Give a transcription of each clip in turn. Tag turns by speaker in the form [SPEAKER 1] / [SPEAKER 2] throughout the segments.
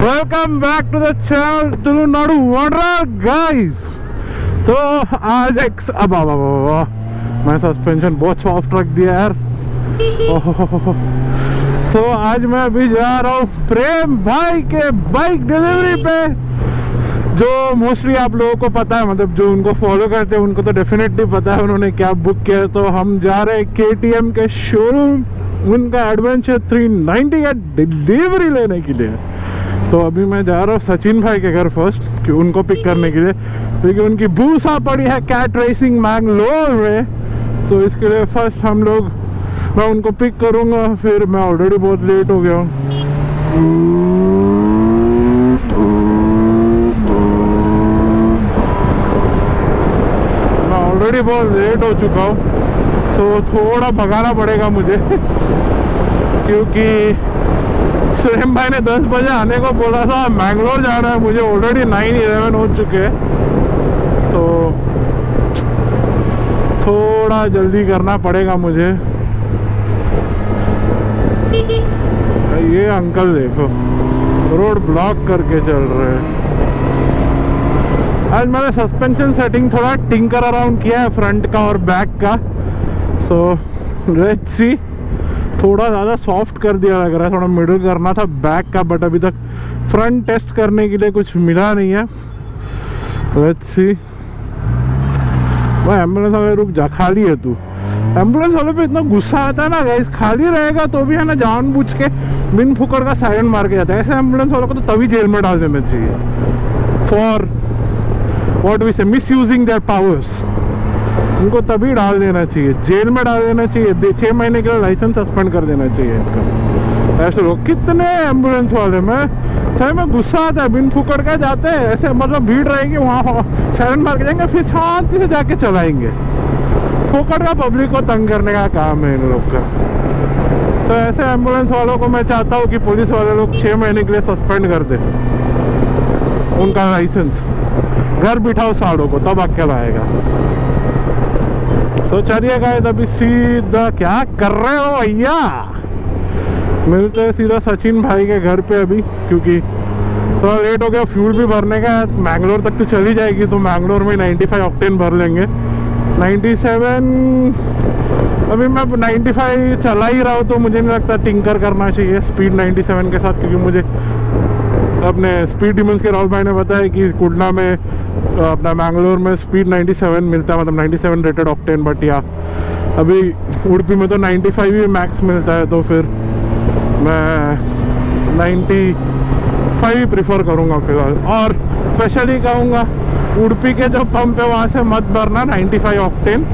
[SPEAKER 1] Welcome back to the channel Tulunadu wanderer guys. तो आज एक मैं सस्पेंशन बहुत सॉफ्ट रख दिया यार। तो आज मैं अभी जा रहा हूँ प्रेम भाई के बाइक डिलीवरी पे, जो मोस्टली आप लोगों को पता है, मतलब जो उनको फॉलो करते हैं उनको तो डेफिनेटली पता है उन्होंने क्या बुक किया। तो हम जा रहे हैं KTM के शोरूम, उनका एडवेंचर 390 का डिलीवरी लेने के लिए। तो अभी मैं जा रहा हूँ सचिन भाई के घर फर्स्ट, कि उनको पिक करने के लिए, क्योंकि उनकी बूसा पड़ी है कैट रेसिंग मैंगलोर में। तो इसके लिए फर्स्ट मैं उनको पिक करूँगा। फिर मैं ऑलरेडी बहुत लेट हो गया हूँ। मैं ऑलरेडी बहुत लेट हो चुका हूँ, तो थोड़ा भगाना पड़ेगा मुझे क्योंकि प्रेम भाई ने 10 बजे आने को बोला था, मैंगलोर जाना है मुझे, ऑलरेडी 9:11 हो चुके हैं। तो थोड़ा जल्दी करना पड़ेगा मुझे। ये अंकल देखो रोड ब्लॉक करके चल रहे हैं। आज मैंने सस्पेंशन सेटिंग थोड़ा टिंकर अराउंड किया है, फ्रंट का और बैक का। सो लेट्स सी, थोड़ा ज़्यादा सॉफ्ट कर दिया लग रहा है, थोड़ा मिडल करना था बैक का, बट अभी तक फ्रंट टेस्ट करने के लिए कुछ मिला नहीं है। Let's see. भाई एम्बुलेंस वाले रुक जा, खाली है तू। एम्बुलेंस वाले पे इतना गुस्सा आता है ना गाइस, खाली रहेगा तो भी है ना जानबूझ के बिन फुकड़ का साइरन मार के जाता है। ऐसे एम्बुलेंस वालों को तो तभी जेल में डाल देना चाहिए फॉर व्हाट वी से मिस यूजिंग देयर पावर्स। उनको तभी डाल देना चाहिए, जेल में डाल देना चाहिए, 6 महीने के लिए लाइसेंस सस्पेंड कर देना चाहिए इनका। ऐसे लोग कितने एम्बुलेंस वाले में सही में गुस्सा आता है, बिन फुकड़ का जाते हैं ऐसे, मतलब भीड़ रहेगी वहाँ साइरन मार के जाएंगे, फिर शांति से जाके चलाएंगे। फुकड़ का पब्लिक को तंग करने का काम है इन लोग का। तो ऐसे एम्बुलेंस वालों को मैं चाहता हूँ कि पुलिस वाले लोग 6 महीने के लिए सस्पेंड कर दे उनका लाइसेंस, घर बिठाओ साड़ों को, तब अकेला आएगा। तो चलिए गाइस, अभी सीधा क्या कर रहे हो भैया, मिलते हैं सीधा सचिन भाई के घर पे अभी, क्योंकि थोड़ा लेट हो गया। फ्यूल भी भरने का, मैंगलोर तक तो चली जाएगी, तो मैंगलोर में 95 ऑक्टेन भर लेंगे। 97 अभी मैं 95 चला ही रहा हूँ, तो मुझे नहीं लगता टिंकर करना चाहिए स्पीड 97 के साथ, क्योंकि मुझे अपने स्पीड डिमंस के राहुल भाई ने बताया कि कुडना में अपना मैंगलोर में स्पीड 97 मिलता है, मतलब 97 रेटेड ऑक्टेन। बट या अभी उड़पी में तो 95 ही मैक्स मिलता है, तो फिर मैं 95 ही प्रिफर करूँगा फिलहाल। और स्पेशली कहूँगा उड़पी के जो पंप है वहाँ से मत भरना 95 ऑक्टेन,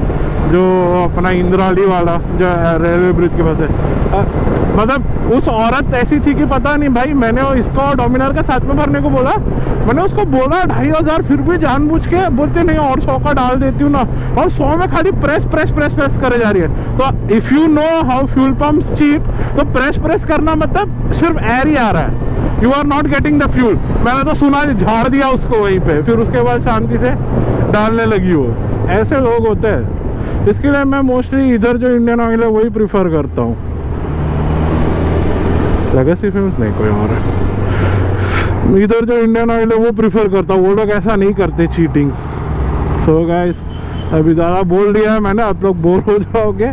[SPEAKER 1] जो अपना इंद्राली वाला जो रेलवे ब्रिज के पास है। मतलब उस औरत ऐसी थी कि पता नहीं भाई, मैंने इसको और डोमिनार का साथ में भरने को बोला, मैंने उसको बोला 2500, फिर भी जानबूझ के बोलते नहीं और 100 का डाल देती हूँ ना, और 100 में खाली प्रेस करे जा रही है। तो if you know how fuel pumps cheat, तो प्रेस करना मतलब सिर्फ एयर ही आ रहा है, you are not getting the fuel. मैंने तो सुना झाड़ दिया उसको वहीं पे, फिर उसके बाद शांति से डालने लगी वो। ऐसे लोग होते हैं, इसके लिए मैं मोस्टली इधर जो इंडियन ऑयल है वही प्रिफर करता हूँ। लेगेसी फिल्म्स नहीं, कोई और है। इधर जो इंडियन ऑयल है वो प्रिफर करता हूँ, वो लोग ऐसा नहीं करते चीटिंग। सो गाइस, अभी ज़्यादा बोल दिया है मैंने, आप लोग बोर हो जाओगे।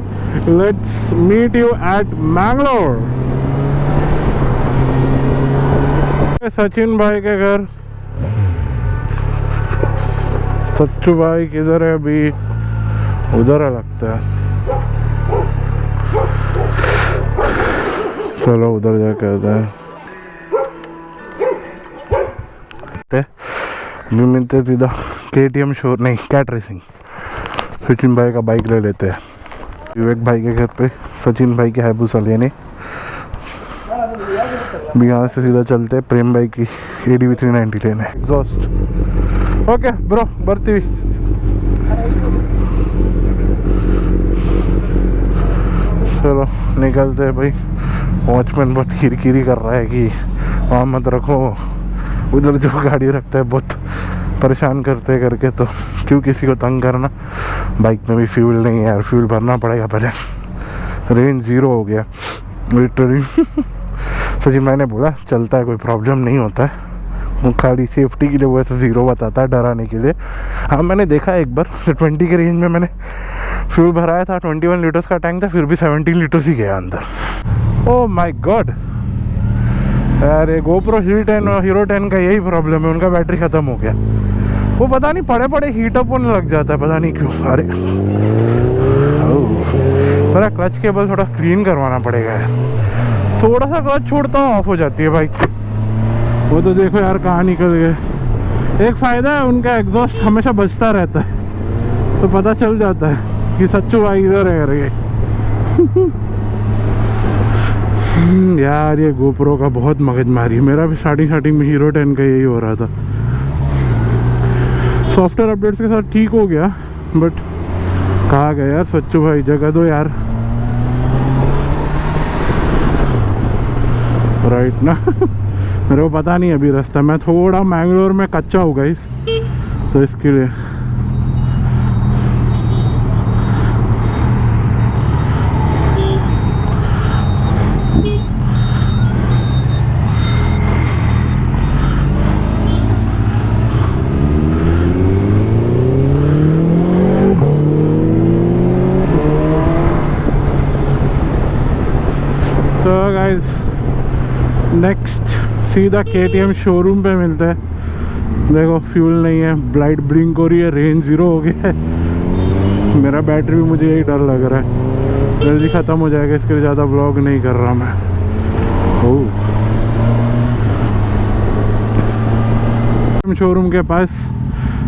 [SPEAKER 1] Let's meet you at Mangalore. Sachin भाई के घर। सच्चू भाई किधर है अभी? उधर है लगता है। चलो उधर जाके आते हैं। मिलते सीधा KTM शोर नहीं, कैट रेसिंग। सचिन भाई का बाइक ले लेते हैं विवेक भाई के घर पे, सचिन भाई के हाइबूसा लेने। यहाँ से सीधा चलते हैं प्रेम भाई की ADV 390 लेने, एग्जॉस्ट। ओके ब्रो, बढ़ती हुई। चलो निकलते हैं भाई। वॉचमैन बहुत किरकिरी कर रहा है कि वहाँ मत रखो, उधर जो गाड़ी रखता है बहुत परेशान करते करके, तो क्यों किसी को तंग करना। बाइक में भी फ्यूल नहीं है यार, फ्यूल भरना पड़ेगा पहले। रेंज 0 हो गया लिटरली। तो जी मैंने बोला चलता है, कोई प्रॉब्लम नहीं होता है, वो खाली सेफ्टी के लिए वो ऐसे 0 बताता है, डराने के लिए। हाँ मैंने देखा एक बार तो 20 के रेंज में मैंने फ्यूल भराया था, 21 लीटर्स का टैंक था, फिर भी 17 लीटर्स ही गया अंदर। ओह माय गॉड यार, ये गोप्रो हीरो 10 का यही प्रॉब्लम है, उनका बैटरी ख़त्म हो गया। वो पता नहीं पड़े पड़े हीटअप होने लग जाता है, पता नहीं क्यों। अरे मेरा क्लच केबल थोड़ा क्लीन करवाना पड़ेगा यार, थोड़ा सा क्लच छोड़ता हूँ ऑफ हो जाती है बाइक। वो तो देखो यार कहाँ निकल गए। एक फ़ायदा है उनका, एग्जॉस्ट हमेशा बजता रहता है, तो पता चल जाता है कि सच्चू भाई इधर है रहे। यार ये गोप्रो का बहुत मगजमारी है। मेरा भी स्टार्टिंग में हीरो 10 का यही हो रहा था। सॉफ्टवेयर अपडेट्स के साथ ठीक हो गया, बट कहाँ गया यार सच्चू भाई, जगह दो यार। राइट ना। मेरे को पता नहीं अभी रास्ता, मैं थोड़ा मैंगलोर में कच्चा हूँ गाइस, तो इसके लिए। तो गाइस नेक्स्ट सीधा KTM शोरूम पे मिलता है। देखो फ्यूल नहीं है, लाइट ब्लिंक हो रही है, रेंज 0 हो गया है। मेरा बैटरी भी मुझे यही डर लग रहा है जल्दी ख़त्म हो जाएगा, इसके लिए ज़्यादा व्लॉग नहीं कर रहा मैं। ओह शोरूम के पास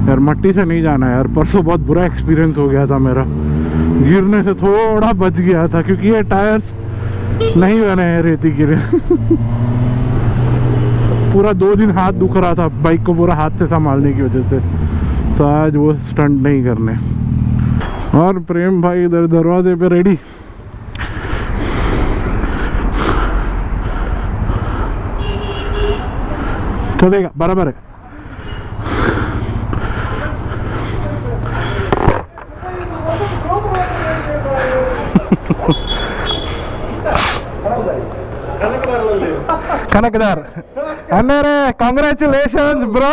[SPEAKER 1] यार, मट्टी से नहीं जाना यार, परसों बहुत बुरा एक्सपीरियंस हो गया था मेरा, गिरने से थोड़ा बच गया था क्योंकि ये टायर्स नहीं बने हैं रेती के लिए। पूरा 2 दिन हाथ दुख रहा था बाइक को पूरा हाथ से संभालने की वजह से, तो आज वो स्टंट नहीं करने। और प्रेम भाई इधर दरवाजे पे रेडी। चलेगा बराबर है। ಕನಕದಾರ್ ಅಣ್ಣರೇ ಕಾಂಗ್ರ್ಯಾಚುಲೇಷನ್ಸ್ ಬ್ರೋ.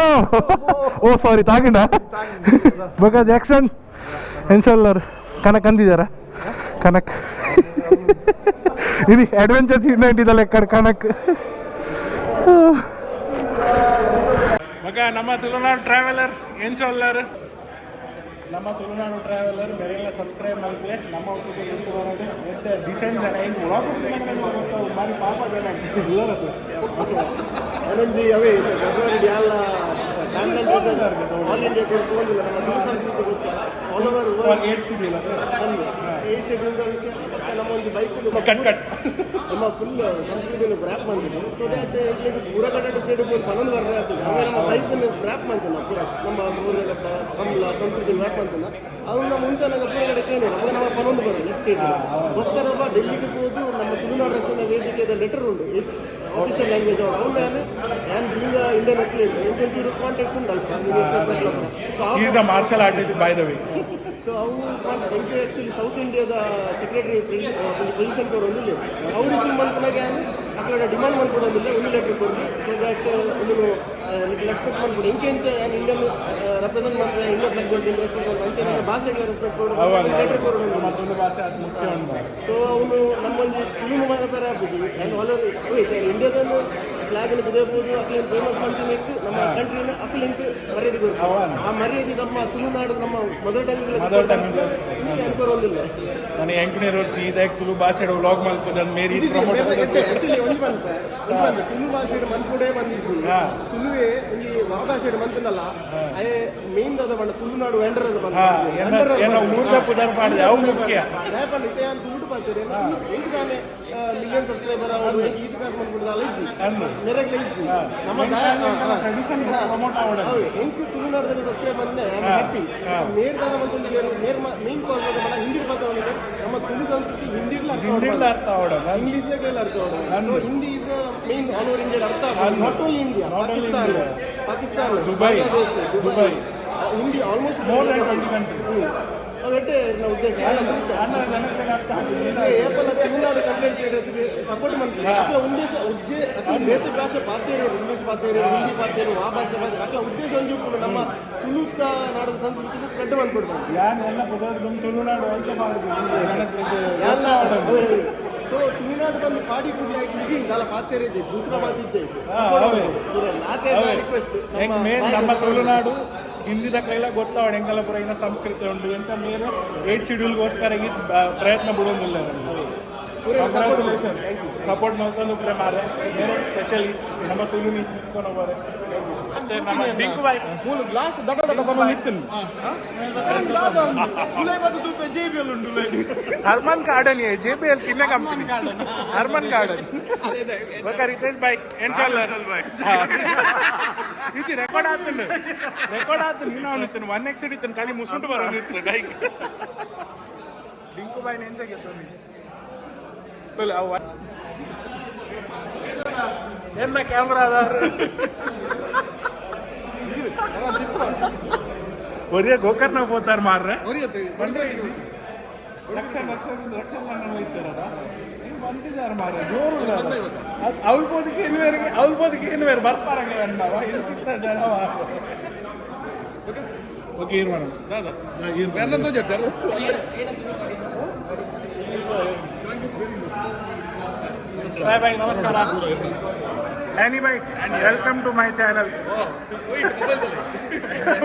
[SPEAKER 1] ಓ ಸಾರಿ ತಾಗಿಂಡ ಬಗ ಜಾಕ್ಸನ್ ಇನ್ಶಾಲ್ಲರ್ ಕನಕ್ ಅಂದಿದ್ದಾರ ಕನಕ್ ಇದು ಅಡ್ವೆಂಚರ್ ಸೀಟ್ ಇದಲ್ಲ ಕನಕ್ ಮಗ ನಮ್ಮ ತುಳುನಾಡು ಟ್ರಾವೆಲರ್ ಇನ್ಶಾಲ್ಲರ್ ನಮ್ಮ ತುಳುನಾಡು ಟ್ರಾವೆಲರ್ ಬೇರೆಲ್ಲ ಸಬ್ಸ್ಕ್ರೈಬ್ ಮಾಡಿದ್ರೆ ನಮ್ಮ ಒಟ್ಟಿಗೆ ನಿಂತು ಬರೋದು ಮತ್ತೆ ಡಿಸೈನ್ ಜನ ಏನು ಒಳಗೆ ಮಾರಿ ಪಾಪ ಜನ ಎಲ್ಲರದು ಅನಂಜಿ ಅವೇ ಫೆಬ್ರವರಿ ಎಲ್ಲ ಆಲ್ ಇಂಡಿಯಾ ಟೂರ್ ಹೋಗಿಲ್ಲ ನಮ್ಮ ತುಳು ಸಂಸ್ಕೃತಿಗೋಸ್ಕರ ಆಲ್ ಓವರ್ ವರ್ಲ್ಡ್ 8 ಸಿಟಿಲ್ಲ ಬಂದು 8 ಶೆಡ್ಯೂಲ್ದ ವಿಷಯ ಮತ್ತೆ ನಮ್ಮ ಒಂದು ಬೈಕ್ ಕಟ್ ನಮ್ಮ ಫುಲ್ ಸಂಸ್ಕೃತಿಯನ್ನು ರ್ಯಾಪ್ ಮಾಡಿದ್ವಿ ಸೊ ದ್ಯಾಟ್ ಈಗ ಪೂರ ಕಟ್ಟ ಸ್ಟೇಟ್ ಬೋದು 11 ವರ್ಷ ಆಗ್ತದೆ ಆಮೇಲೆ ನಮ್ಮ ಬೈಕನ್ನು ರ್ಯಾಪ್ ಮಾಡ್ತೀವಿ ನಾವು ಪೂರ ನಮ್ಮ ಮೂರಗಟ್ಟ ಹಮ್ಲ ಸಂಸ್ಕೃತಿ ರ್ಯಾಪ್ ಮಾಡ್ತೀವಿ ಅವನ್ನ ಮುಂದೆ ನಮ್ಮ ಪೂರ ಕಡೆಗೆ ಏನು ಅವಾಗ ನಮ್ಮ 11 ಬರೋದು ಸ್ಟೇಟ್ ಗೊತ್ತನಪ್ಪ ಡೆಲ್ಲಿಗೆ ಹೋದು ನಮ್ಮ ತುಳುನಾಡು ರಕ್ಷಣಾ ವೇದಿಕೆಯ ಲೆಟರ್ ಉಂಟು ಆಫಿಷಿಯಲ್ ಲ್ಯಾಂಗ್ವೇಜ್ ಅವನು ಆ್ಯಂಡ್ ಬೀಂಗ್ ಇಂಡಿಯನ್ ಅಥ್ಲೀಟ್ ಇಂಕೊಂಚೂರು ಕಾಂಟ್ಯಾಕ್ಟ್ಸ್ ಉಂಟಲ್ಪ ಮಿನಿಸ್ಟರ್ಸ್ ಹತ್ರ. So is a martial artist by the way. So ಅವು ಎಂಕೆ ಆ್ಯಕ್ಚುಲಿ ಸೌತ್ ಇಂಡಿಯಾದ ಸೆಕ್ರೆಟರಿ ಪೊಸಿಷನ್ ಕೂಡ ಒಂದಿಲ್ಲ ಅವ್ರು ರಿಸೀವ್ ಮಾಡ್ಕೊಂಡಾಗ ಅక్కడ ಡಿಮಾಂಡ್ ಮಾಡ್ಕೊಡೋದಿಲ್ಲ ಒಂದು ಲೆಟ್ರ್ ಕೊಡಿ ಸೊ ದ್ಯಾಟ್ ಇನ್ನೂ ರೆಸ್ಪೆಕ್ಟ್ ಮಾಡ್ಕೊಡಿ ಇಂಕೆ ಇಂಚ ಇಂಡಿಯನ್ ರೆಪ್ರೆಸೆಂಟ್ ಮಾಡ್ತಾರೆ ಇಂಡಿಯನ್ ಫ್ಲಾಗ್ ರೆಸ್ಪೆಕ್ಟ್ ಮಾಡ್ತಾರೆ ಅಂಚೆ ನನ್ನ ಭಾಷೆಗೆ ರೆಸ್ಪೆಕ್ಟ್ ಕೊಡೋದು ಲೆಟ್ರ್ ಕೊಡೋದು. ಸೊ ಅವನು ನಮ್ಮೊಂದು ತುಳು ಮಾತಾಡ್ತಾರೆ ಆಗ್ಬೋದು ಆ್ಯಂಡ್ ಆಲ್ ಓವರ್ ಇಂಡಿಯಾದಲ್ಲೂ ಫ್ಲಾಗನ್ನು ಬಿಡಬಹುದು ಅಕ್ಲಿಂಗ್ ಫೇಮಸ್ ಮಾಡ್ತೀನಿ ನಮ್ಮ ಕಂಟ್ರಿನ ಅಕ್ಲಿಂಗ್ ಮರ್ಯಾದೆ ಕೊಡ್ತೀವಿ. ಆ ಮರ್ಯಾದೆ ನಮ್ಮ ತುಳುನಾಡು ನಮ್ಮ ಮದರ್ ಟಂಗ್ ಅನ್ಕೊರೋದಿಲ್ಲ. ನಾನು ಎಂಕನೇ ರೋಚಿ ಇದಕ್ಕೆ ತುಳು ಭಾಷೆ ವ್ಲಾಗ್ ಮಾಡ್ಬೋದು ಮೇರಿ ಆ್ಯಕ್ಚುಲಿ ಒಂದು ಬಂದು ತುಳು ಭಾಷೆ ಮನ್ಕೂಡೆ ಬಂದಿದ್ದು ತುಳುವೆ ಈ ವಾ ಭಾಷೆ ಮಂತನಲ್ಲ ಅದೇ ಮೇನ್ ಅದ ಬಂದ ತುಳುನಾಡು ವೆಂಡರ್ ಅದ ಬಂದ ಇತೆ ಅಂತ ತುಳು ಪಾತ್ರೆ ಹೆಂಗೆ ತಾನೆ ಮಿಲಿಯನ್ ಸಬ್ಸ್ಕ್ರೈಬರ್ ಅವರು ಈದ್ ಕಾಸು ಮಾಡ್ಬಿಡ್ದಲ್ಲ ಇಜ್ಜಿ ಮೇರೆಗ್ಲ ಇಜ್ಜಿ ನಮ್ಮ ಹೆಂಗೆ ತುಳುನಾಡದಾಗ ಸಬ್ಸ್ಕ್ರೈಬ್ ಬಂದೆ ಐ ಆಮ್ ಹ್ಯಾಪಿ. ಮೇರ್ದಾದ ಒಂದು ಮೇನ್ ಕಾಲ್ ಮಾಡ ಹಿಂದಿ ಪಾತ್ರವನಿಗೆ ನಮ್ಮ ತುಳು ಸಂಸ್ಕೃತಿ ಹಿಂದಿಡ್ಲ ಅರ್ಥ ಆಗೋಣ ಇಂಗ್ಲೀಷ್ನಾಗ ಎಲ್ಲ ಅರ್ಥ ಆಗೋಣ. So Hindi is main all over India ಅರ್ಥ ಆಗೋದು not only India Pakistan Bangladesh Dubai Hindi almost more than 20 countries.
[SPEAKER 2] పెట్టే నా ఉద్దేశం ఏపల తమిళనాడు కంటెంట్ క్రియేటర్స్కి సపోర్ట్ మనకి అట్లా అట్లా నేత భాష ಪಾತೇರು ಇಂಗ್ಲೀಷ್ ಪಾತೇರು ಹಿಂದಿ ಪಾತೇರು ಆ ಭಾಷೆ ಪಾತೇರು ಅట్లా ಉದ್ದೇಶ ಒಂಜಿ ನಮ್ಮ ತುಳುತ ನಾಡದ ಸಂಸ್ಕೃತಿನ ಸ್ಪ್ರೆಡ್ ಮಾಡ್ಕೊಡ್ಬೇಕು ತುಳುನಾಡು ಸೊ ತುಳುನಾಡು ಬಂದು ಪಾಡಿ ಕುಡಿ ಆಗಿ ಮುಗಿಂಗ್ ಅಲ್ಲ ಪಾತೇರಿ ದೂಸರಾ ಬಾತ್ ಇಜ್ಜೆ ರಿಕ್ವೆಸ್ಟ್
[SPEAKER 3] ನಮ್ಮ ತುಳುನಾಡು ಹಿಂದಿ ಕೈಲ ಗೊತ್ತಾವಣ ಎಂಕಲ ಪುರ ಇನ್ನ ಸಂಸ್ಕೃತಿ ಉಂಟು ಎಂತ ಮೇಲೆ 8 ಶೆಡ್ಯೂಲ್ಗೋಸ್ಕರ ಈ ಪ್ರಯತ್ನ ಬಿಡೋದಿಲ್ಲ ಸಪೋರ್ಟ್ ಮಾಡ್ಕೊಂಡು ಪ್ಲೇ ಮಾರೆ ಬೇರೆ ಸ್ಪೆಷಲಿ ನಮ್ಮ ತುಳು ನಿಂತ್ಕೊಂಡು ಹೋಗೋರೆ ಮತ್ತೆ ನಮ್ಮ ಡಿಂಕು ಬಾಯ್ ಮೂರು ಗ್ಲಾಸ್ ದೊಡ್ಡ ದೊಡ್ಡ ಬಂದು ನಿಂತಿನ ಗುಲೈ ಬದು ತುಪ್ಪೆ JBL ಉಂಟು ಹರ್ಮನ್ ಗಾರ್ಡನ್ JBL ತಿನ್ನ company Harman Kardon okay Ritesh ಬಾಯ್ ಇನ್ಶಾಲ್ಲಾ ಇದು ರೆಕಾರ್ಡ್ ಆಯ್ತು ನೀನು ಅವನಿತ್ತು 1x ಇತ್ತು ಖಾಲಿ ಮುಸುಂಟು ಬರೋದಿತ್ತು ಡೈಕ್ ಡಿಂಕು ಬಾಯ್ ನೆಂಚ என்ன கேமராதார் ஒரே கோಕರ್ನ போತಾர் ಮಾರ್ರೆ ಬಂದ್ರೆ ಇದು ರಕ್ಷಣ ಹೋಯ್ತಾರಲ್ಲ ಹಿಂಗೆ ಬಂದಿದ್ದಾರೆ ಮಾರ್ರೆ ಜೋರು ಅವಲ್ಬೋದಕ್ಕೆ ಏನು ಬೇರೆ ಬರ್ತಾರಂಗೆ ಅಣ್ಣವ ಇಂತಿತ್ತ ಜನವ ಓಕೆ ಏನು ಮಾಡೋಣ చెప్తారు Sai bhai, namaskar. Danny bhai, welcome to my channel.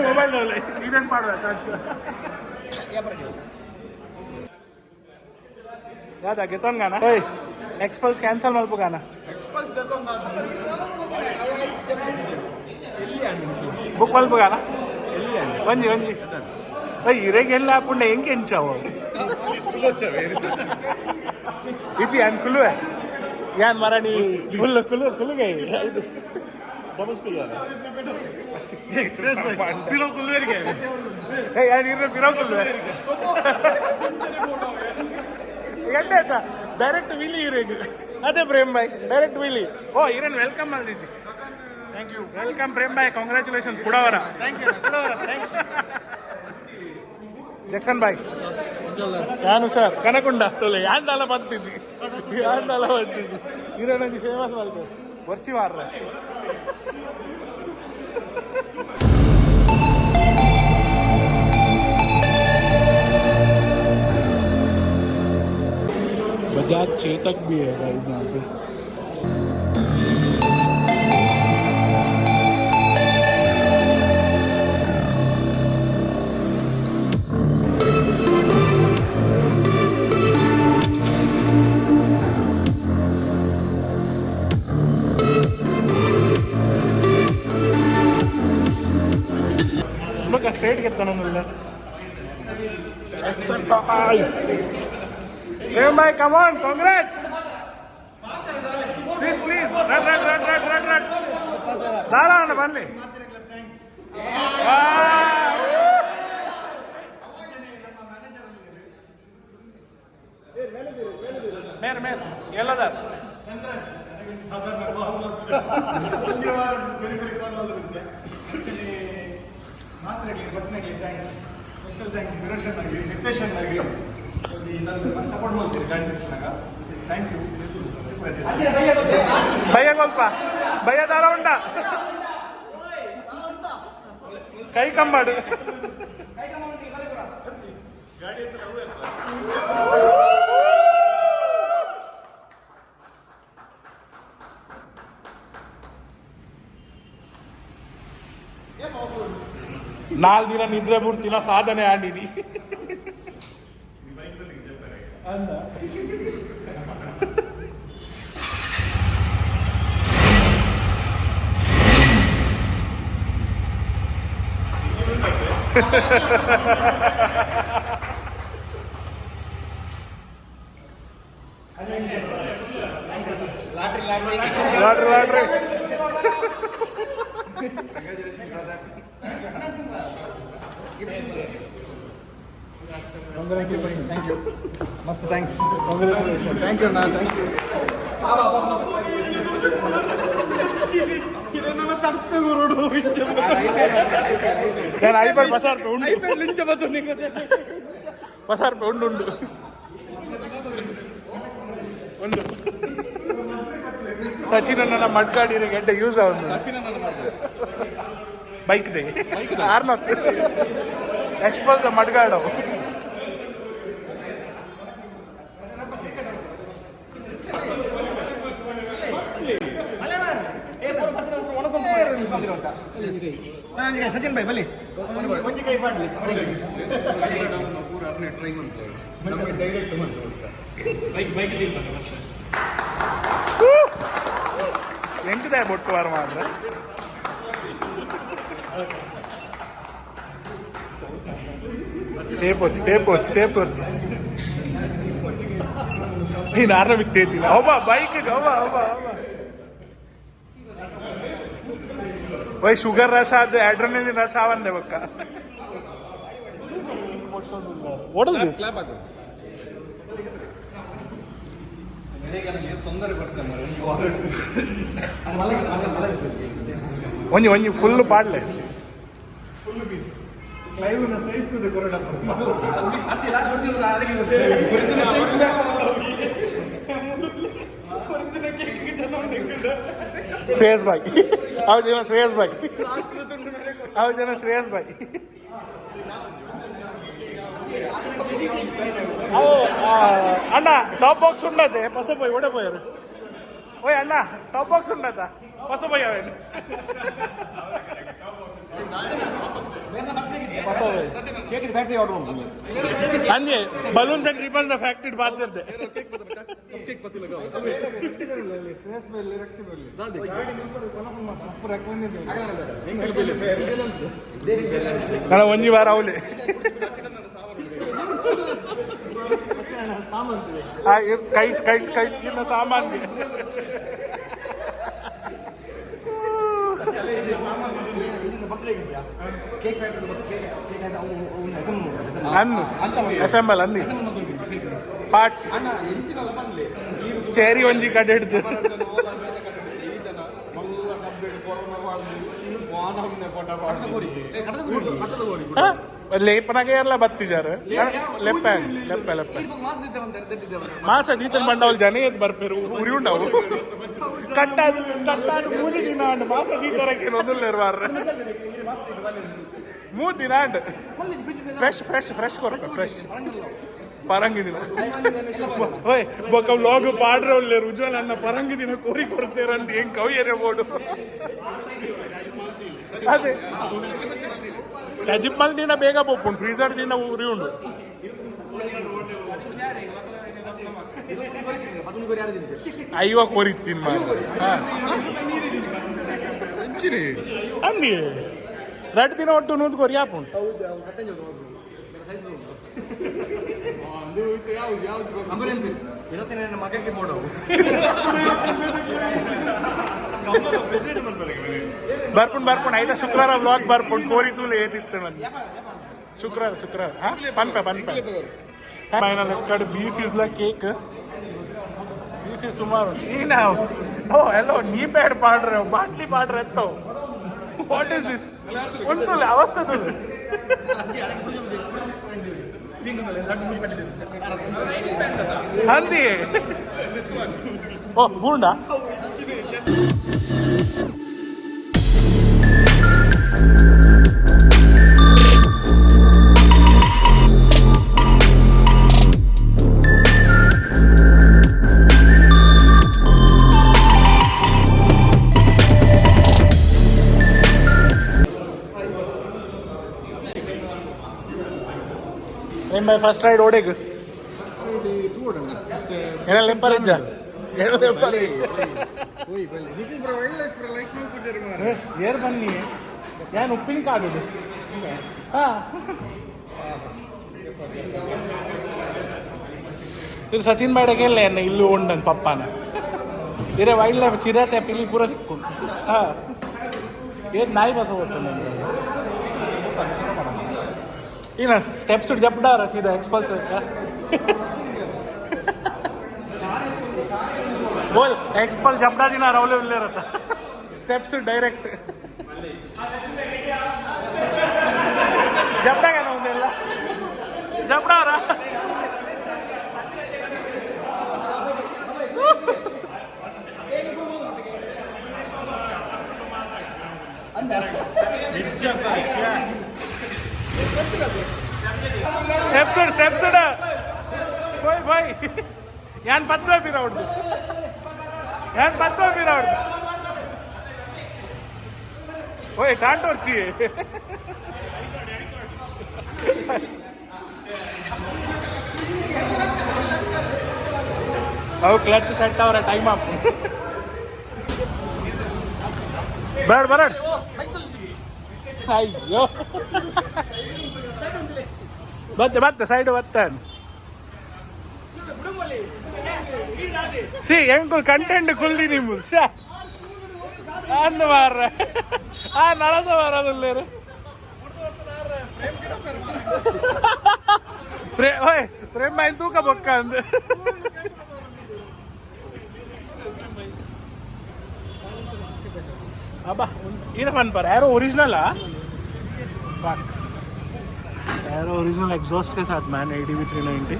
[SPEAKER 3] Mobile dole. Even padwa acha. Yada geton gana. Hey, expulse cancel malpu gana. Expulse deton gana. Book malpu gana. Vanji. Hey, irege ella appunne henge enchawo. School వచ్చావే. ఇది అన్కులు యాన్ మరాని కులు గై double school వాలా express పిలో కులు వేర్ గై ఏ యాన్ ఇర్ర పిలో కులు ಎಂತ ಡೈರೆಕ್ಟ್ ವಿಲಿ ಇರೇಗ ಅದೇ ಪ್ರೇಮ್ ಬಾಯ್ ಡೈರೆಕ್ಟ್ ವಿಲಿ ಓ ಇರನ್ ವೆಲ್ಕಮ್ ಮಾಡಿದಿ ಥ್ಯಾಂಕ್ ಯು ವೆಲ್ಕಮ್ ಪ್ರೇಮ್ ಬಾಯ್ ಕಾಂಗ್ರಾಚುಲೇಷನ್ಸ್ ಕುಡವರ ಥ್ಯಾಂಕ್ ಯು ಜಕ್ಷನ್ ಬಾಯ್ ನಾನು ಸರ್ ಕನಕುಂಡ ತೊಲೆ ಯಾಂದಲ್ಲ ಬಂತಿಜಿ ಇರೋ ನಂಗೆ ಫೇಮಸ್ ಮಾಡ್ತೇವೆ ವರ್ಚಿ ಮಾರ್ರೆ बजाज चेतक भी है गाइस यहाँ पे straight ಗೆತ್ತಾನಲ್ಲ Hey, bhai, come on, congrats! Please, run. Dara, Anna, banli. Mer, yelladar.
[SPEAKER 2] Special thanks ವಿರೋಷನ್ ಆಗಲಿ ನಿತೇಶನ್ ಆಗಲಿ ನನ್ನ ಸಪೋರ್ಟ್ ಮಾಡ್ತೀರಿ ಗಾಡಿ ಬಿಡಿಸಿದಾಗ ಥ್ಯಾಂಕ್ ಯು
[SPEAKER 3] ಭಯ್ಯ ಗೋಲ್ಪ ಭಯ್ಯ ದಾರ ಉಂಟ ಕೈ ಕಂಬಾಡು ಗಾಡಿ ನಾಲ್ಕು ದಿನ ನಿದ್ರೆ ಬಿಡ್ತಿಲ್ಲ ಸಾಧನೆ ಆಡಿನಿ ಲಾಟ್ರಿ
[SPEAKER 2] ಥ್ಯಾಂಕ್ ಯು ಮಸ್ತ್ ಥ್ಯಾಂಕ್ಸ್ ಕಾಂಗ್ರಾಚುಲೇಷನ್ ಥ್ಯಾಂಕ್ ಯು ಅಣ್ಣ ಥ್ಯಾಂಕ್ ಯು
[SPEAKER 3] ನಾನು ಐಪರ್ ಬಸಾರ್
[SPEAKER 2] ಲಿಂಚ ಬತ್ತು
[SPEAKER 3] ಹೊಸ ಉಂಡು ಒಂದು ಸಚಿನ್ ನನ್ನ ಮಡ್ಕಾಡಿರ ಗಡ್ಡೆ ಯೂಸ್ ಅವನು ಬೈಕ್ ದೇ ಆರ್ನತ್ತು ಎಕ್ಸ್ಪಲ್ಸ್ ಮಡ್ಗಾಡವು
[SPEAKER 2] ಸಚಿನ್ ಭಾಯ್ ಬಲ್ಲಿ ಒಂಜಿ ಕೈ ಮಾಡಲಿ
[SPEAKER 3] ಎಂಟದೇ ಬೊಟ್ಟು ವಾರ ಮಾತ್ರ ಸ್ಟೇಪ್ ಹೊರ್ಚಿ ನೀನು ಆರ್ನ ಬಿತ್ತೇತಿಲ್ಲ ಅವ ಬೈಕ್ ಅವ वही शुगर रश आते एड्रेनलिन रश आवन बक्क व्हाट इज दिस ಒಂಜಿ ಒಂಜಿ ಫುಲ್ ಪಾಡ್ಲೆ
[SPEAKER 2] ಫುಲ್ ಪೀಸ್ ಲೈವ್ ನ ಸೈಜ್ ದು ಕೊರಡ ಅತಿ ಲಾಸ್ಟ್ ಹೊಡ್ತಿರು ಅದಕ್ಕೆ ಒರಿಜಿನಲ್ ಕೇಕ್ ಗೆ ಚೆನ್ನಾಗಿ
[SPEAKER 3] श्रेयस भाई आओ जरा श्रेयस भाई आओ जरा श्रेयस भाई आओ अण्णा टॉप बॉक्स उंडते पसो पोई ओडे पोयाరు ओय अण्णा टॉप बॉक्स उंडता पसो पोई अवेन
[SPEAKER 2] ಕೇಕ್ ಫ್ಯಾಕ್ಟರಿ ಆರ್ಡರ್ ಉಂಟು
[SPEAKER 3] ಅಂದೆ ಬಲೂನ್ಸ್ ಅಂಡ್ ರಿಬನ್ಸ್ ದ ಫ್ಯಾಕ್ಟರಿ ಬಾತಿರ್ದೆ
[SPEAKER 2] ಕೇಕ್ ಪತ್ತಿ ಲಗಾओ ಸ್ಟ್ರೆಸ್ ಮೇಲೆ ರಕ್ಷೆ ಮೇಲೆ ದಾದಿ ಗಾಡಿ ನಿಂಪಡು ಕೊನಪು ಮಾತ್ರ ಅಪ್ಪು ರಕ್ಕನೆ
[SPEAKER 3] ನಾನು ಒಂಜಿ ವಾರ ಅವಲೆ
[SPEAKER 2] ಸಾಮಾನ್
[SPEAKER 3] ಕೈ ಇನ್ನ ಸಾಮಾನ್ಗೆ ಅಸೆಂಬಲ್ ಅಂದಿ ಪಾರ್ಟ್ಸ್ ಚೇರಿ ಒಂಜಿ ಕಡೆ ಹಿಡ್ದು ಲೇಪನಾಗೆ ಎಲ್ಲ ಬತ್ತಿಜಾರು ಲೆಪ್ಪೆ ಲೆಪ್ಪೆ ಲೆಪ್ಪೆ ಮಾಸ ದೀತನ್ ಬಂಡವಲ್ ಜನ ಎದ್ದು ಬರ್ಪೇರು ಉರಿ ಉಂಡವು ಕಟ್ಟಾದ ಮೂರು ದಿನ ಅಂಡ್ ಮಾಸ ದೀತರಕ್ಕೆ ಒಂದಿಲ್ಲೇರ್ವಾರ 3 ದಿನ ಅಂಡ್ ಫ್ರೆಶ್ ಕೊರಕ ಫ್ರೆಶ್ ಪರಂಗಿ ದಿನ ಓಯ್ ಬೊಕ್ಕ ವ್ಲಾಗ್ ಪಾಡ್ರೆ ಒಳ್ಳೆ ಉಜ್ವಲ ಅನ್ನ ಪರಂಗಿ ದಿನ ಕೋರಿ ಕೊಡ್ತೇರಂತ ಹೆಂಗ್ ಕವಿಯರೆ ಬೋಡು ಅದೇ ಟಜಿಪ್ ಮಲ್ ದಿನ ಬೇಗ ಪೋಪುಂಡು ಫ್ರೀಜರ್ ದಿನ ಉರಿ ಉಂಡು ಅಯ್ಯೋ ಕೊರಿತ್ತೀನಿ ಅಂದಿ 2 ದಿನ ಒಟ್ಟು ನೂದು ಕೊರಿ ಹಾಪುಂಡು
[SPEAKER 2] ಮಗಕ್ಕೆ ಮಾಡೋವು
[SPEAKER 3] ಬರ್ಪುಂಡು ಐದ ಶುಕ್ರವಾರ ವ್ಲಾಗ್ ಬರ್ಪುಂಡು ಕೋರಿ ತೂಲೆ ಏತಿತ್ತು ನಂದು ಶುಕ್ರವಾರ ಪನ್ಪೆ ಫೈನಲ್ ಎಕ್ಕಡೆ ಬೀಫ್ ಇಸ್ಲ ಕೇಕ್ ಬೀಫ್ ಇಸ್ ಸುಮಾರು ಈಗ ಓ ಎಲ್ಲೋ ನೀ ಪ್ಯಾಡ್ ಪಾಡ್ರೆ ಬಾಟ್ಲಿ ಪಾಡ್ರೆ ಎತ್ತವು ವಾಟ್ ಇಸ್ ದಿಸ್ ಉಂಟುಲೆ ಅವಸ್ಥೆ ತುಲೆ ಹಂದಿ ಓ ಬೂಂಡ My first ride odeg. Ena lemparija. Ena lempari.
[SPEAKER 2] Oi, belle. This is for wildlife for like me picture mara.
[SPEAKER 3] Yer banni. Yan uppini kaadu. Ha. फिर सचिन बाड़े गेले अन्न इल्लू उंडन पप्पाನ इरे वाइल्ड लाइफ चिरते पिली पूरा सिक्कुंಡು हा ये नाई बस होतो नंगे इना स्टेप्स जपडारा सीधा एक्सपल्स बोल एक्सपल जपडा दिना रवले उल्ले रहता स्टेप्स डायरेक्ट जपडा का ना उंदेला जपडारा स्टेप्सड भाई भाई यान पत्ता फिरावड्ದು यान पत्ता फिरावड्ದು ओए टांटोर्ची अब क्लच सेट आवरा टाइम आप बरड बरड अय्यो बत्ते सैड बत्तान सी ಎಂಕುಲ್ ಕಂಟೆಂಟ್ ಕುಲ್ದಿ ನಿಮ್ಮುಲ್ ಸ ಅಂದ ಮಾರ್ರೆ ಆ ನಳದ ಮಾರದಲ್ಲೇರು ಓಯ್ ಪ್ರೇಮ್ ಬಾಯ್ ತೂಕ ಬೊಕ್ಕ ಅಂದ ಅಬ್ಬಾ ಇರ ಫನ್ पर arrow original arrow original exhaust के साथ मैन ADV 390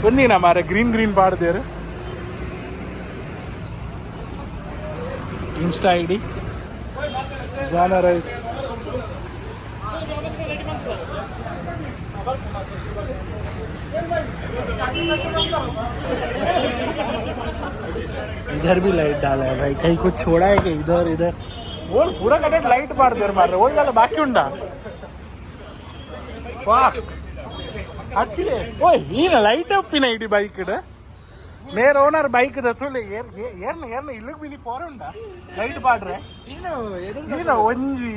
[SPEAKER 3] बन्नी ना हमारे ग्रीन ग्रीन पाड़ दे रहे इंस्टा ID जाना रहे इधर भी लाइट डाला है भाई कहीं कुछ छोड़ा है कि इधर इधर वो पूरा कनेक्ट लाइट मार दे मार रहे वो वाला बाकी उंडा वाह ಅತ್ತಿಲೆ ಓಯ್ ಈನ ಲೈಟ್ ಅಪ್ಪಿನ ಇಡಿ ಬೈಕ್ ಮೇರ್ ಓನರ್ ಬೈಕ್ ದತ್ತುಲೆ ಏರ್ನ ಇಲ್ಲಿಗೆ ಬಿನಿ ಪೋರುಂಡ ಲೈಟ್ ಪಾಡ್ರೆ ಈನ ಒಂಜಿ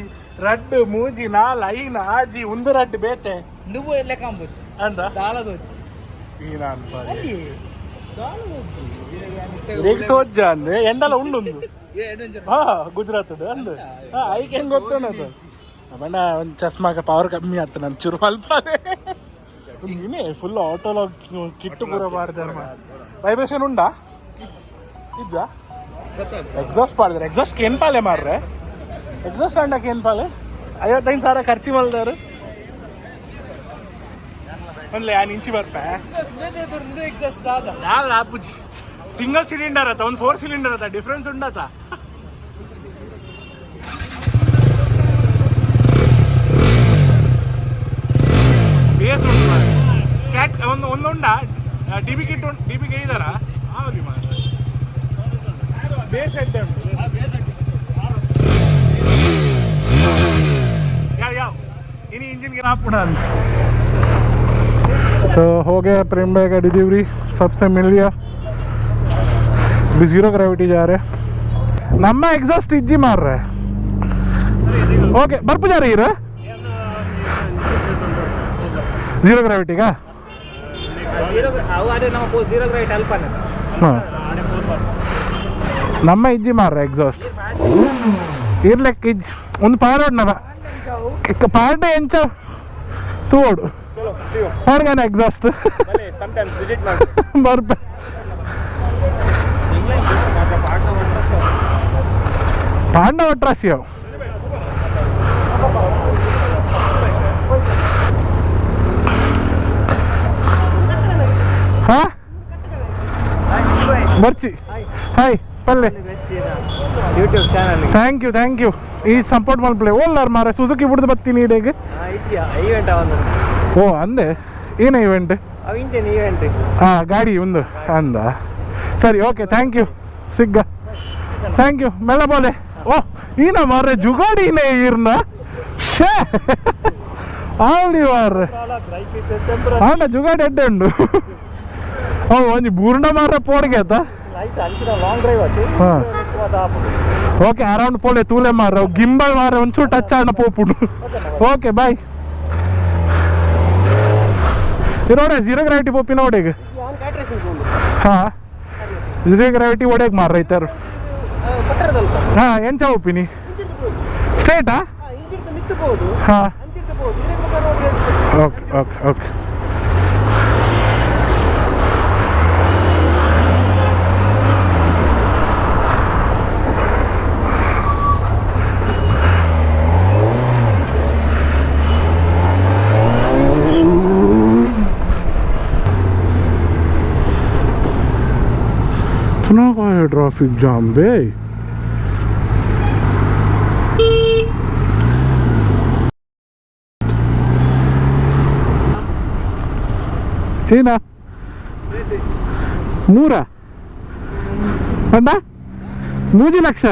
[SPEAKER 3] ರಡ್ಡು ಮೂಜಿ ನಾಲ್ ಐನ ಆಜಿ ಒಂದು ರಡ್ಡು ಬೇತೆ
[SPEAKER 4] నువ్వు ఎల్లే కాంబొచ్చు
[SPEAKER 3] ಅಂತ
[SPEAKER 4] దాలదొచ్చు
[SPEAKER 3] ఈన ಅನ್ಪಾಡಿ
[SPEAKER 4] అది
[SPEAKER 3] ರೇಗ್ ತೋಜ್ಜ ಅಂದೆ ಎಂಡಲ ಉಂಡು ಹಾ ಗುಜರಾತ್ ಅಂದು ಐಕೆ ಹೆಂಗ್ ಗೊತ್ತುಂಡದು ಅವನ ಒಂದು ಚಸ್ಮಾಗ ಪವರ್ ಕಮ್ಮಿ ಆಯ್ತು ನನ್ನ ಚುರು ಅಲ್ಪಾದೆ ನೀನೇ ಫುಲ್ ಆಟೋలో ಕಿಟ್ಟು ಪೂರ ಪಾಡ್ದಾರ ವೈಬ್ರೇಷನ್ ಉಂಡಾ ಇಜ್ಜ ಎಕ್ಸಾಸ್ಟ್ ಪಾಡ್ದಾರೆ ಎಕ್ಸಾಸ್ಟ್ ಏನ್ ಪಾಲೆ ಮಾರ್ರೆ ಎಕ್ಸಾಸ್ಟ್ ಅಂಡಕ್ಕೆ ಏನ್ ಪಾಲೆ 55,000 ಖರ್ಚು ಮಲ್ದಾರು ಒಂದ್ಲೆ ಆ ನಿಂಚಿ ಬರ್ಪೆ ಆಪುಜಿ ಸಿಂಗಲ್ ಸಿಲಿಂಡರ್ ಆತ ಒಂದು 4 ಸಿಲಿಂಡರ್ ಆತ ಡಿಫ್ರೆನ್ಸ್ ಉಂಡಾತ ಬೇಸ್ ಉಂಟು ಕ್ಯಾಟ್ ಒಂದುಂಡ ಡಿಬಿ ಕಿಟ್ ಉಂಟು ಡಿಬಿಗೆ ಇದಾರ ಆವಲಿ ಮಾಡ ಬೇಸ್ ಹೆಡ್ ಉಂಟು ಯಾವ इनी इंजन गिरा पड़ा तो हो गया प्रेम भाई का डिलीवरी सबसे मिल लिया अभी जीरो ग्रेविटी जा रहे नम्मा एग्जॉस्ट इज्जी मार रहा है ओके बर्फ जा रही है जीरो ग्रेविटी का ನಮ್ಮ ಇಜ್ಜಿ ಮಾರ್ರೆ ಎಕ್ಸಾಸ್ಟ್ ಇರ್ಲೆಕ್ಕ ಇಜ್ಜಿ ಒಂದು ಪಾರೋಡ್ನವ ಪಾರ್ಡೆ ಎಂಚ ತೋಡು ಹೊರಗೇನ ಎಕ್ಸಾಸ್ಟ್ ಬರ್ಬ ಪಾಂಡವ ಟ್ರಾಸಿಯವ್ ಹಾ ಬರ್ಚಿ ಹಾಯ್ ಪಲ್ಲೆ
[SPEAKER 4] ಯೂಟ್ಯೂಬ್ ಚಾನಲ್
[SPEAKER 3] ಥ್ಯಾಂಕ್ ಯು ಈ ಸಪೋರ್ಟ್ ಮಲ್ಪಲೆ ಓಲ್ಲಾರ ಮಾರ ಸುಜುಕಿ ಬಿಡ್ದು ಬರ್ತೀನಿ ಈಡೆಗೆ
[SPEAKER 4] ಈವೆಂಟ್ ಅವನು
[SPEAKER 3] ಓ ಅಂದೆ ಏನ ಇವೆಂಟ್
[SPEAKER 4] ಅವಿಂತೇನು ಈವೆಂಟ್
[SPEAKER 3] ಹಾಂ ಗಾಡಿ ಒಂದು ಅಂದ ಸರಿ ಓಕೆ ಥ್ಯಾಂಕ್ ಯು ಸಿಗ್ಗ ಥ್ಯಾಂಕ್ ಯು ಮೆಲ್ಲ ಬೋಲೆ ಓ ಈನ ಮಾರ್ರೆ ಜುಗಾಡಿನೇ ಈರ್ನ ಶೇ ಆವಳಿ ಮಾರ್ರೆ ಆಂಡ ಜುಗಾಡಿ ಎಡ್ಡೆ ಉಂಡು ಅವು ಒಂಜಿ ಬೂರ್ಣ ಮಾರ್ರೆ ಪೋಡ್ಗೆ ಆತ
[SPEAKER 4] ಲಾಂಗ್ ಡ್ರೈವ್
[SPEAKER 3] ಹಾಂ ಓಕೆ ಅರೌಂಡ್ ಪೋಲೆ ತೂಲೆ ಮಾರ ಗಿಂಬಲ್ ಮಾರ ಒಂಚೂರು ಟಚ್ ಆಡ ಪೋಪುಡು ಓಕೆ ಬಾಯ್ ಇರೋಡೆ ಜೀರೋ ಗ್ರಾವಿಟಿ ಪೋಪಿನ ಒಡೆಗೆ ಹಾಂ ಜೀರೋ ಗ್ರಾವಿಟಿ ಒಡೆಗೆ ಮಾರ ರೈತರು ಹಾಂ ಎಂಚ ಒಪ್ಪಿನಿ ಸ್ಟ್ರೇಟಾ ಹಾಂ ಓಕೆ ಓಕೆ ಓಕೆ इतना का है ट्रैफिक जाम बे
[SPEAKER 1] ಏನ ಮೂರ ಅಂದ 3 ಲಕ್ಷ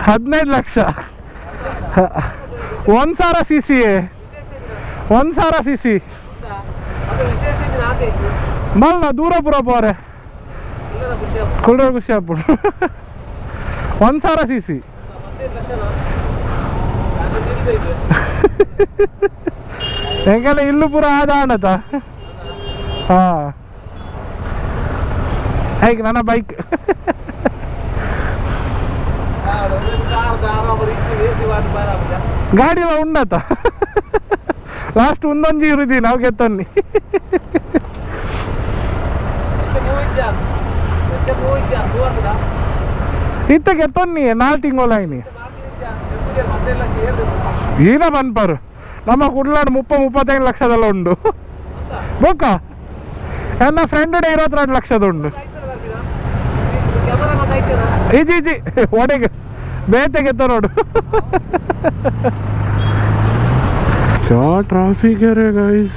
[SPEAKER 1] 15 ಲಕ್ಷ 1,000 cc 1,000 cc ಮಲ್ಲ ದೂರ ಪುರ ಪೋರೆ ಕುಲ್ರ ಖುಷಿಯಾಪುರ 1,000 cc ಹೆಂಗೆಲ್ಲ ಇಲ್ಲೂ ಪುರ ಆದ ಅಣ್ಣತ ಹಾ ಹೇಗೆ ನನ್ನ ಬೈಕ್ ಗಾಡಿ ಎಲ್ಲ ಉಂಡತ ಲಾಸ್ಟ್ ಒಂದೊಂದು ಇರುದಿ ನಾವು ಗೆತ್ತನ್ನಿ ಇತ್ತ ಗೆತ್ತನ್ನಿ 4 ತಿಂಗಳಾಯ್ನಿ ಈನ ಬನ್ಪರು ನಮ್ಮ ಕುಡ್ಲಾಡ್ 30-35 ಲಕ್ಷದಲ್ಲ ಉಂಡು ಬೋಕ ನನ್ನ ಫ್ರೆಂಡ್ 22 ಲಕ್ಷದ ಉಂಡು ಇಜಿ ಒಡೆಗೆ ಬೇತೆಗೆತ್ತ ನೋಡು क्या ट्रैफिक है रे गाइस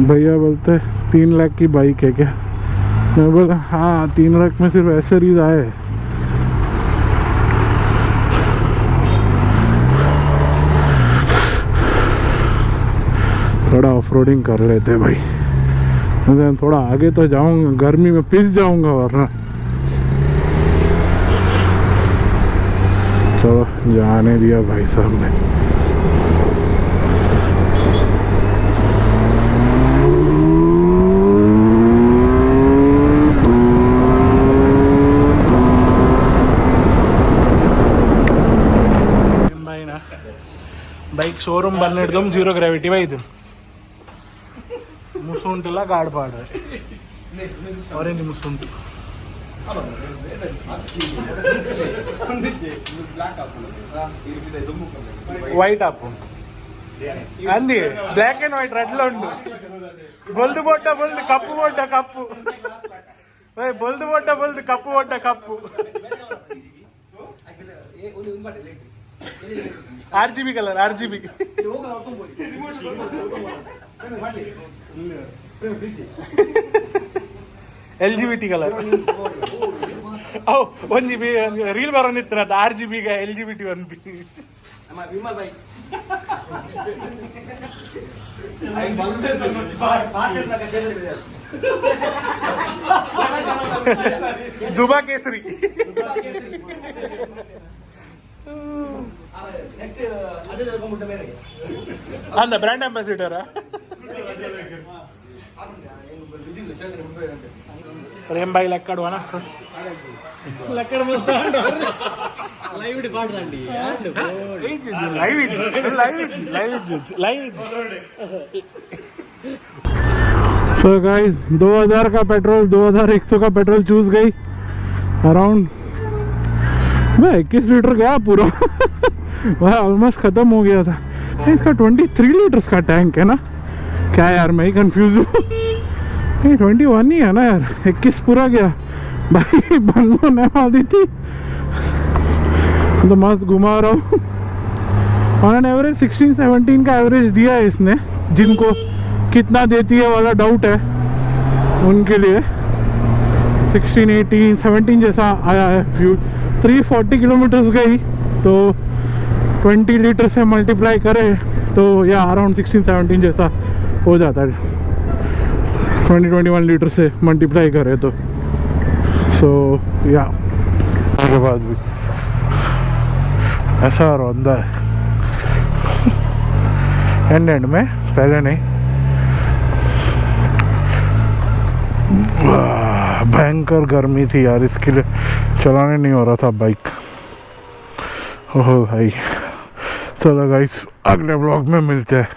[SPEAKER 1] भैया बोलते 3 लाख की बाइक है क्या मैं बोला हाँ 3 लाख में सिर्फ एसेसरीज आए थोड़ा ऑफ रोडिंग कर लेते भाई मैं थोड़ा आगे तो जाऊंगा गर्मी में पिस जाऊंगा वरना चलो जाने दिया भाई साहब ने
[SPEAKER 3] ಬೈಕ್ ಶೋರೂಮ್ ಬಂದಿಡ್ದು 0 ಗ್ರಾವಿಟಿ ಬೈದು ಮುಸುಂಟೆಲ್ಲ ಗಾಡ್ ಪಾಡ್ರೆ ಅವರೇನು ಮುಸುಂಟು ವೈಟ್ ಆಪು ಅಂದಿ ಬ್ಲ್ಯಾಕ್ ಅಂಡ್ ವೈಟ್ రెడ్లో ఉండు బొల్దు బొట్ట బొల్దు కప్పు బొట్ట కప్పు బొల్దు బొట్ట బొల్దు కప్పు బొట్ట కప్పు RGB colour RGB LGBT colour ಒಂಜಿ ರೀಲ್ ಬರೋದಿತ್ತು RGB ಗೆ LGBT ಒಂದು ಜುಬಾ ಕೇಸರಿ ಅಂದ ಬ್ರ್ಯಾಂಡ್ ಅಂಬಾಸಿಡರ್ ప్రేమ్ భాయ్ లెక్కడు అనస్
[SPEAKER 2] లెక్కడు మొత్తం
[SPEAKER 3] लाइव
[SPEAKER 1] सो गाइस 2000 का पेट्रोल 2100 का पेट्रोल चूज गई अराउंड 21 लीटर गया पूरा वह ऑलमोस्ट खत्म हो गया था इसका 23 लीटर्स का टैंक है ना क्या यार मैं ही कंफ्यूज हूँ नहीं 21 ही है ना यार 21 पूरा गया भाई बंद होने वाली थी तो मस्त घुमा रहा हूँ ऑन एन एवरेज 16-17 का एवरेज दिया है इसने जिनको कितना देती है वाला डाउट है उनके लिए 16-18-17 जैसा आया है फ्यूल 340 किलोमीटर्स गई तो 20 लीटर से मल्टीप्लाई करे तो या अराउंड 16-17 जैसा हो जाता है 20-21 लीटर से मल्टीप्लाई करे तो सो या उसके बाद भी ऐसा रौंदा है एंड में पहले नहीं भयंकर गर्मी थी यार इसके लिए चलाने नहीं हो रहा था बाइक ओह भाई चलो गाइस अगले ब्लॉग में मिलते हैं